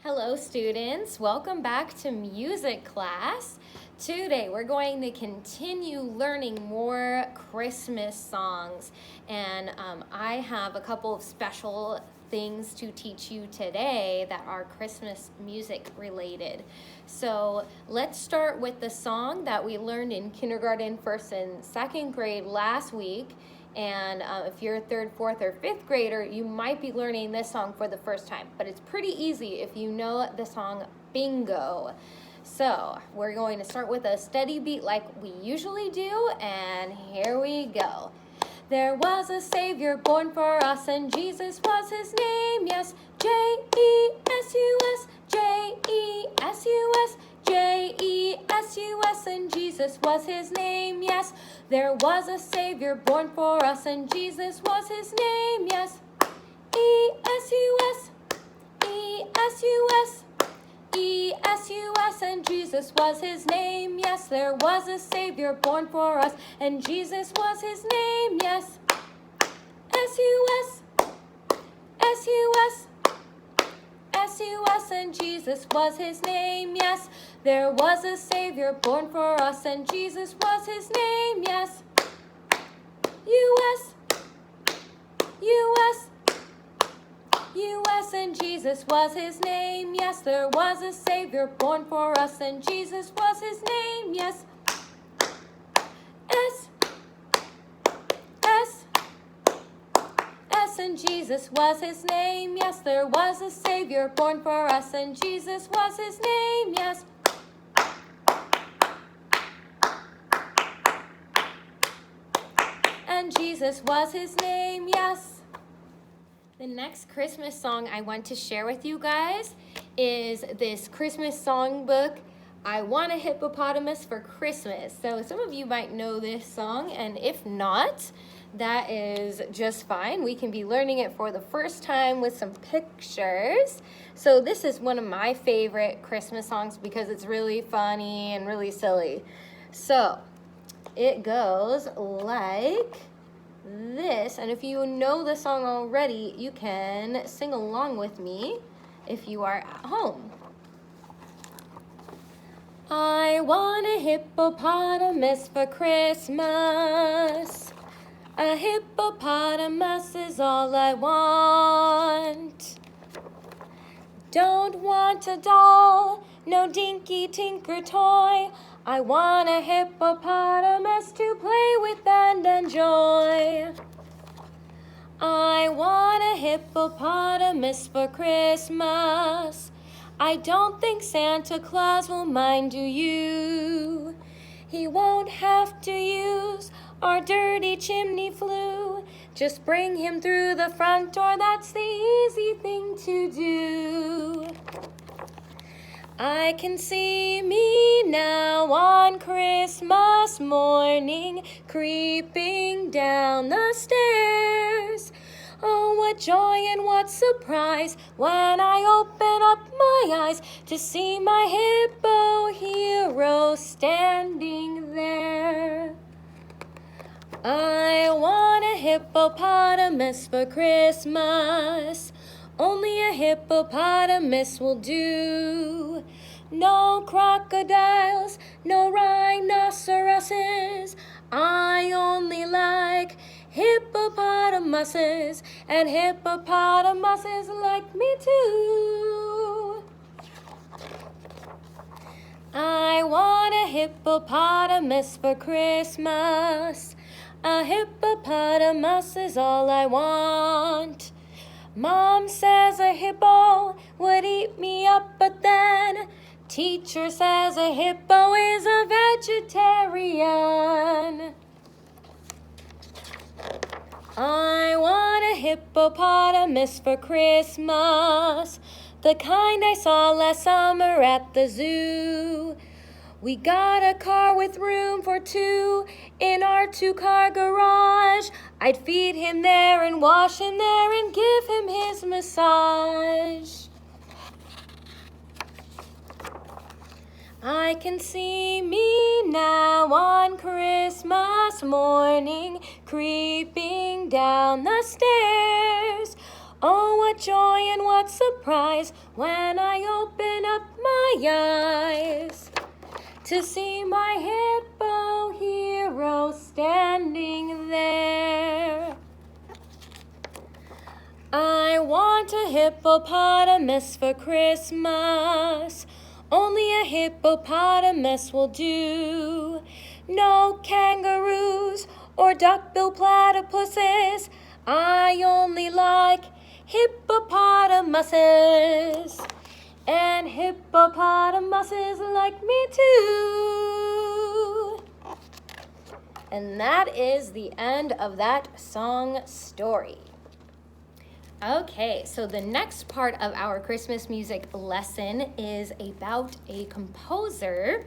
Hello students, welcome back to music class. Today we're going to continue learning more Christmas songs, and I have a couple of special things to teach you today that are Christmas music related. So let's start with the song that we learned in kindergarten, first and second grade last week. And if you're a third, fourth, or fifth grader, you might be learning this song for the first time. But it's pretty easy if you know the song Bingo. So we're going to start with a steady beat like we usually do, and here we go. There was a Savior born for us, and Jesus was his name. Yes, J-E-S-U-S, J-E-S-U-S, J-E-S-U-S, and Jesus was his name. Yes, there was a Savior born for us, and Jesus was his name. Yes, E-S-U-S, E-S-U-S, E-S-U-S, and Jesus was his name. Yes, there was a Savior born for us, and Jesus was his name. Yes, S-U-S, S-U-S, S-U-S, and Jesus was his name. Yes, there was a Savior born for us, and Jesus was his name. Yes, U-S, U-S, U.S. and Jesus was his name. Yes, there was a Savior born for us, and Jesus was his name. Yes, S, S, S, and Jesus was his name. Yes, there was a Savior born for us, and Jesus was his name. Yes, and Jesus was his name. Yes. The next Christmas song I want to share with you guys is this Christmas songbook, I Want a Hippopotamus for Christmas. So some of you might know this song, and if not, that is just fine. We can be learning it for the first time with some pictures. So this is one of my favorite Christmas songs because it's really funny and really silly. So it goes like this, and if you know the song already, you can sing along with me if you are at home. I want a hippopotamus for Christmas. A hippopotamus is all I want. Don't want a doll, no dinky tinker toy. I want a hippopotamus to play with and enjoy. I want a hippopotamus for Christmas. I don't think Santa Claus will mind, do you? He won't have to use our dirty chimney flue. Just bring him through the front door, that's the easy thing to do. I can see me now on Christmas morning, creeping down the stairs. Oh, what joy and what surprise when I open up my eyes to see my hippo hero standing there. I want a hippopotamus for Christmas. Only a hippopotamus will do. No crocodiles, no rhinoceroses. I only like hippopotamuses, and hippopotamuses like me too. I want a hippopotamus for Christmas. A hippopotamus is all I want. Mom says a hippo would eat me up, but then teacher says a hippo is a vegetarian. I want a hippopotamus for Christmas, the kind I saw last summer at the zoo. We got a car with room for two in our two-car garage. I'd feed him there and wash him there and give him his massage. I can see me now on Christmas morning, creeping down the stairs. Oh, what joy and what surprise when I up my eyes to see my hippo hero standing there. I want a hippopotamus for Christmas. Only a hippopotamus will do. No kangaroos or duck-billed platypuses. I only like hippopotamuses. And hippopotamuses like me too. And that is the end of that song story. Okay, so the next part of our Christmas music lesson is about a composer.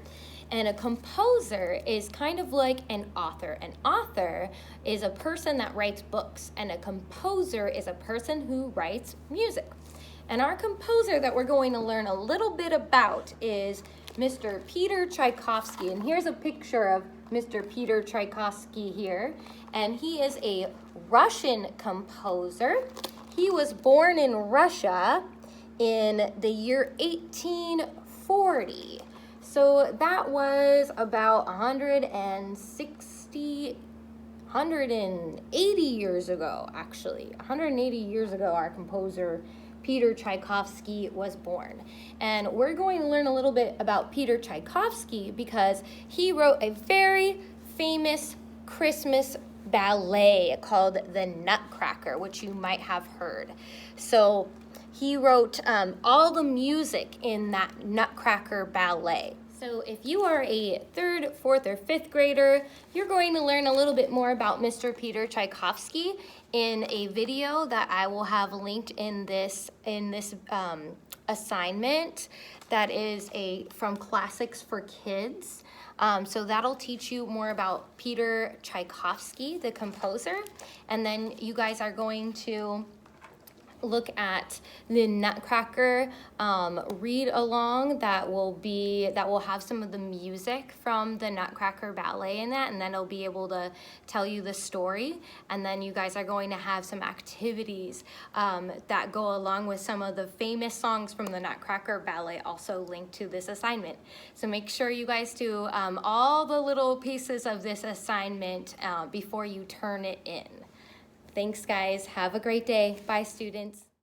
And a composer is kind of like an author. An author is a person that writes books, and a composer is a person who writes music. And our composer that we're going to learn a little bit about is Mr. Peter Tchaikovsky. And here's a picture of Mr. Peter Tchaikovsky here. And he is a Russian composer. He was born in Russia in the year 1840. So that was about 180 years ago, actually. 180 years ago, our composer Peter Tchaikovsky was born. And we're going to learn a little bit about Peter Tchaikovsky because he wrote a very famous Christmas ballet called The Nutcracker, which you might have heard. So he wrote all the music in that Nutcracker ballet. So if you are a 3rd, 4th, or 5th grader, you're going to learn a little bit more about Mr. Peter Tchaikovsky in a video that I will have linked in this assignment that is from Classics for Kids. So that'll teach you more about Peter Tchaikovsky, the composer, and then you guys are going to look at the Nutcracker read along that will have some of the music from the Nutcracker ballet in that, and then it'll be able to tell you the story. And then you guys are going to have some activities that go along with some of the famous songs from the Nutcracker ballet also linked to this assignment. So make sure you guys do all the little pieces of this assignment before you turn it in. Thanks, guys. Have a great day. Bye, students.